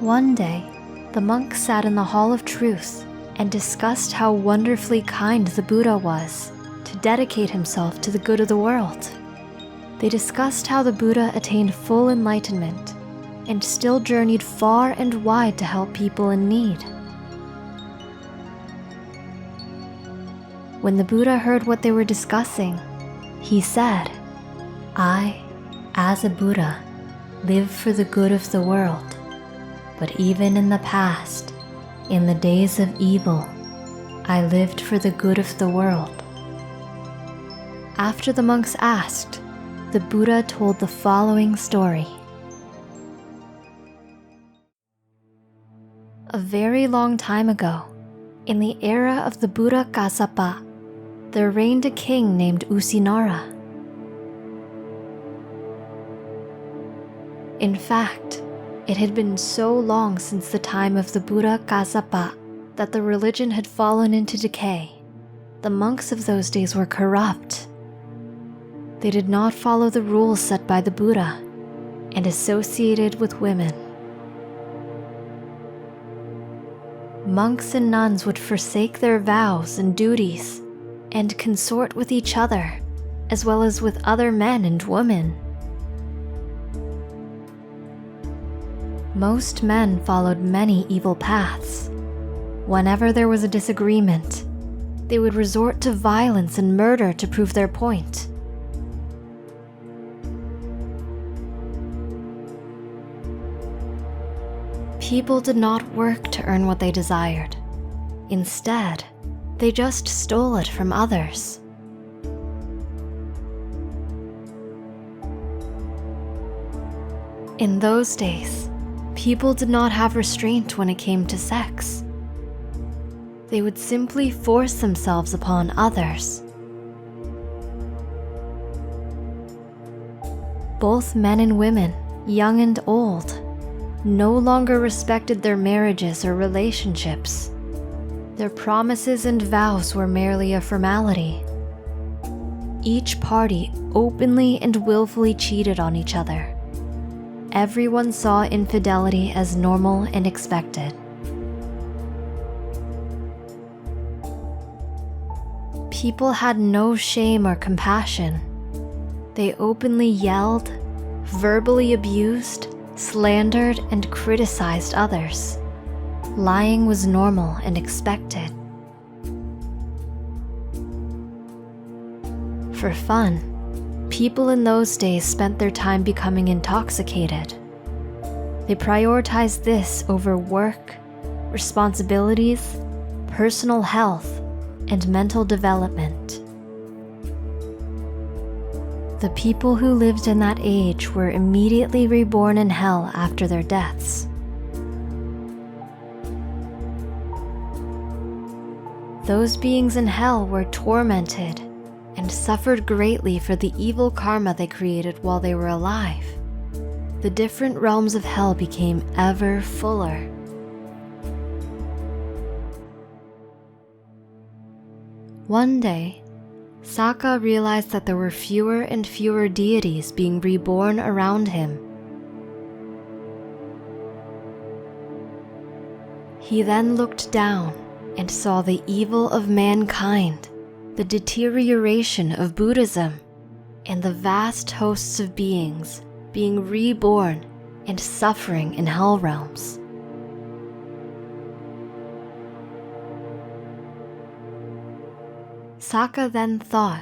One day, the monks sat in the Hall of Truth and discussed how wonderfully kind the Buddha was to dedicate himself to the good of the world. They discussed how the Buddha attained full enlightenment and still journeyed far and wide to help people in need. When the Buddha heard what they were discussing, he said, "I, as a Buddha, live for the good of the world. But even in the past, in the days of evil, I lived for the good of the world." After the monks asked, the Buddha told the following story. A very long time ago, in the era of the Buddha Kassapa, there reigned a king named Usinara. In fact, it had been so long since the time of the Buddha Kassapa that the religion had fallen into decay. The monks of those days were corrupt. They did not follow the rules set by the Buddha and associated with women. Monks and nuns would forsake their vows and duties and consort with each other, as well as with other men and women. Most men followed many evil paths. Whenever there was a disagreement, they would resort to violence and murder to prove their point. People did not work to earn what they desired. Instead, they just stole it from others. In those days, people did not have restraint when it came to sex. They would simply force themselves upon others. Both men and women, young and old, no longer respected their marriages or relationships. Their promises and vows were merely a formality. Each party openly and willfully cheated on each other. Everyone saw infidelity as normal and expected. People had no shame or compassion. They openly yelled, verbally abused, slandered, and criticized others. Lying was normal and expected. For fun, people in those days spent their time becoming intoxicated. They prioritized this over work, responsibilities, personal health, and mental development. The people who lived in that age were immediately reborn in hell after their deaths. Those beings in hell were tormented and suffered greatly for the evil karma they created while they were alive. The different realms of hell became ever fuller. One day, Saka realized that there were fewer and fewer deities being reborn around him. He then looked down and saw the evil of mankind, the deterioration of Buddhism, and the vast hosts of beings being reborn and suffering in hell realms. Saka then thought,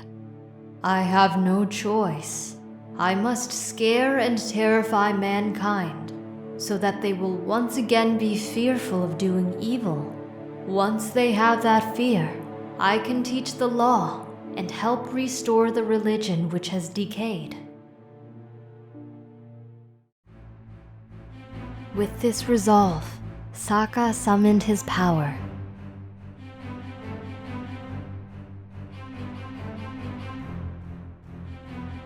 "I have no choice. I must scare and terrify mankind so that they will once again be fearful of doing evil. Once they have that fear, I can teach the law and help restore the religion which has decayed." With this resolve, Saka summoned his power.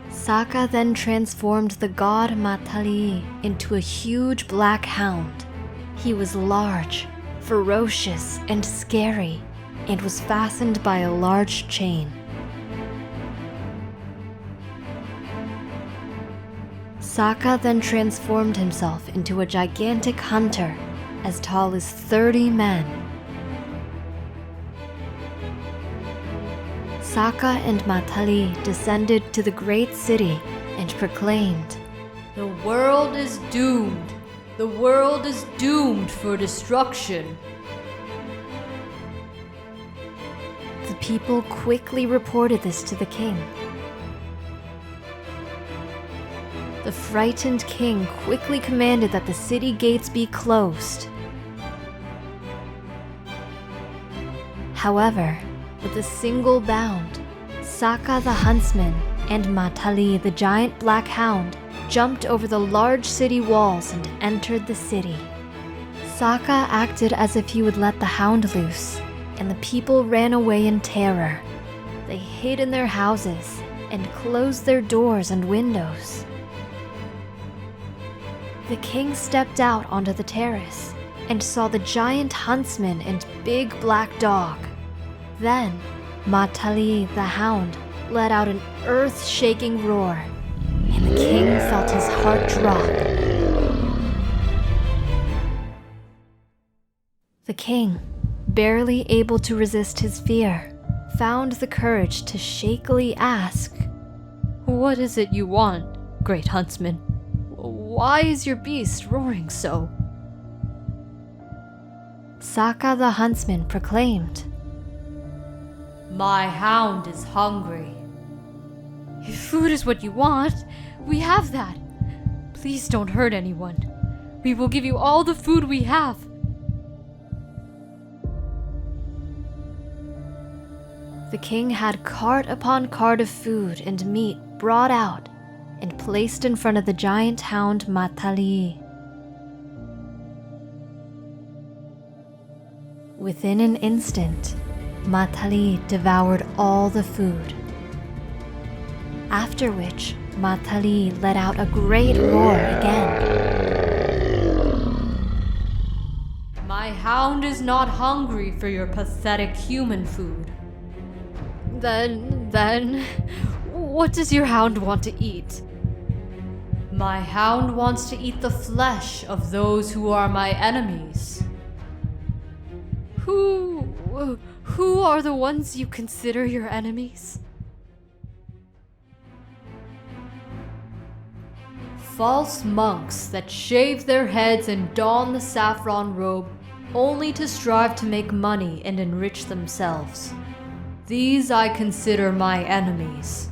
Saka then transformed the god Matali into a huge black hound. He was large, ferocious, and scary, and was fastened by a large chain. Sokka then transformed himself into a gigantic hunter as tall as 30 men. Sokka and Matali descended to the great city and proclaimed, "The world is doomed. The world is doomed for destruction." The people quickly reported this to the king. The frightened king quickly commanded that the city gates be closed. However, with a single bound, Sokka the huntsman and Matali the giant black hound jumped over the large city walls and entered the city. Sokka acted as if he would let the hound loose, and the people ran away in terror. They hid in their houses and closed their doors and windows. The king stepped out onto the terrace and saw the giant huntsman and big black dog. Then, Matali the hound let out an earth-shaking roar, and the king felt his heart drop. The king, barely able to resist his fear, found the courage to shakily ask, "What is it you want, great huntsman? Why is your beast roaring so?" Sokka the huntsman proclaimed, "My hound is hungry." "If food is what you want, we have that. Please don't hurt anyone. We will give you all the food we have." The king had cart upon cart of food and meat brought out and placed in front of the giant hound Matali. Within an instant, Matali devoured all the food. After which, Matali let out a great roar again. "My hound is not hungry for your pathetic human food." Then, what does your hound want to eat?" "My hound wants to eat the flesh of those who are my enemies." Who are the ones you consider your enemies?" "False monks that shave their heads and don the saffron robe only to strive to make money and enrich themselves. These I consider my enemies."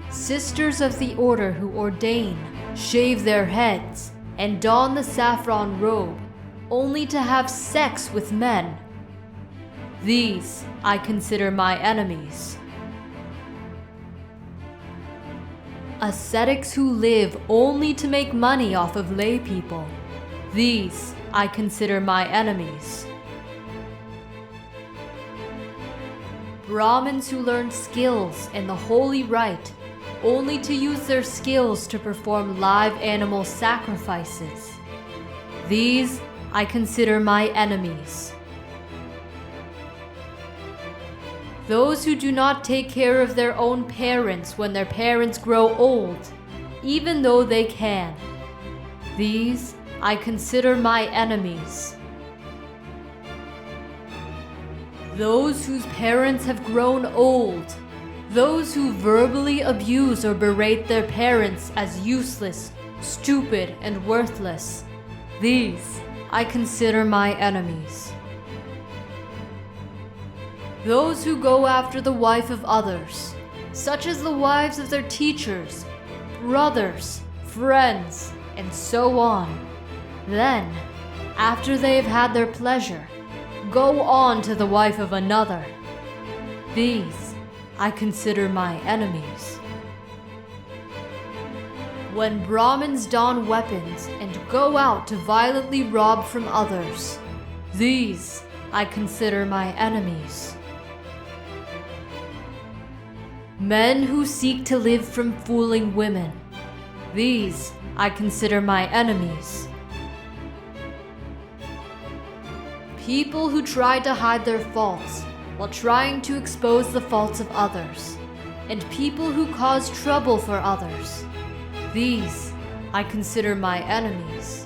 "Sisters of the order who ordain, shave their heads, and don the saffron robe only to have sex with men. These I consider my enemies. Ascetics who live only to make money off of lay people. These I consider my enemies. Brahmins who learn skills in the holy rite only to use their skills to perform live animal sacrifices. These I consider my enemies. Those who do not take care of their own parents when their parents grow old, even though they can. These I consider my enemies. Those whose parents have grown old, those who verbally abuse or berate their parents as useless, stupid, and worthless. These I consider my enemies. Those who go after the wife of others, such as the wives of their teachers, brothers, friends, and so on. Then, after they have had their pleasure, go on to the wife of another. These I consider my enemies. When Brahmins don weapons and go out to violently rob from others, these I consider my enemies. Men who seek to live from fooling women, these I consider my enemies. People who try to hide their faults while trying to expose the faults of others, and people who cause trouble for others. These I consider my enemies.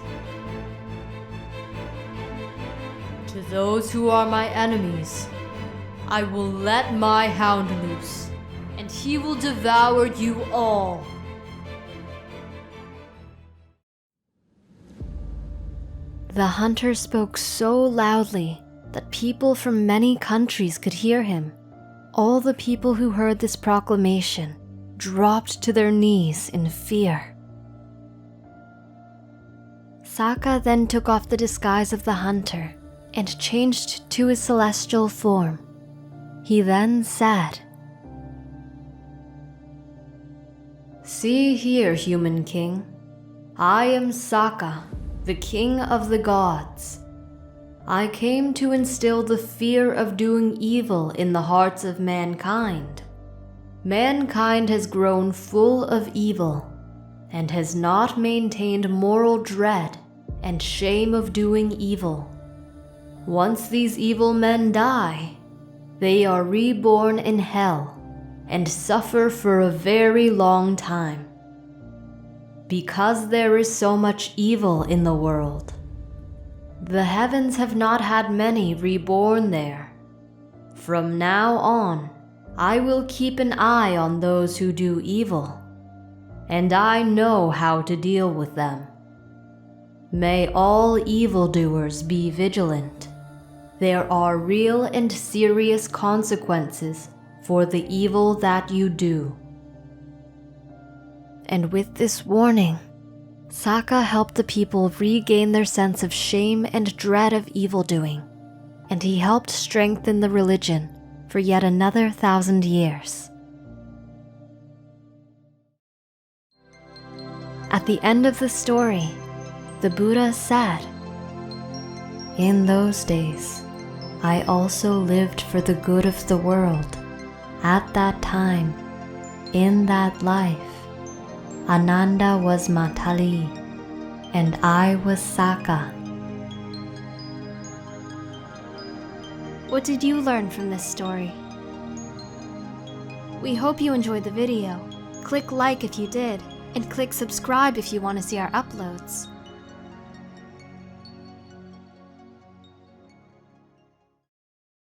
To those who are my enemies, I will let my hound loose, and he will devour you all. The hunter spoke so loudly that people from many countries could hear him. All the people who heard this proclamation dropped to their knees in fear. Sokka then took off the disguise of the hunter and changed to his celestial form. He then said, "See here, human king. I am Sokka, the king of the gods. I came to instill the fear of doing evil in the hearts of mankind. Mankind has grown full of evil and has not maintained moral dread and shame of doing evil. Once these evil men die, they are reborn in hell and suffer for a very long time. Because there is so much evil in the world, the heavens have not had many reborn there. From now on, I will keep an eye on those who do evil, and I know how to deal with them. May all evildoers be vigilant. There are real and serious consequences for the evil that you do." And with this warning, Sokka helped the people regain their sense of shame and dread of evildoing, and he helped strengthen the religion for yet another 1,000 years. At the end of the story, the Buddha said, "In those days, I also lived for the good of the world. At that time, in that life, Ananda was Matali, and I was Sokka." What did you learn from this story? We hope you enjoyed the video. Click like if you did, and click subscribe if you want to see our uploads.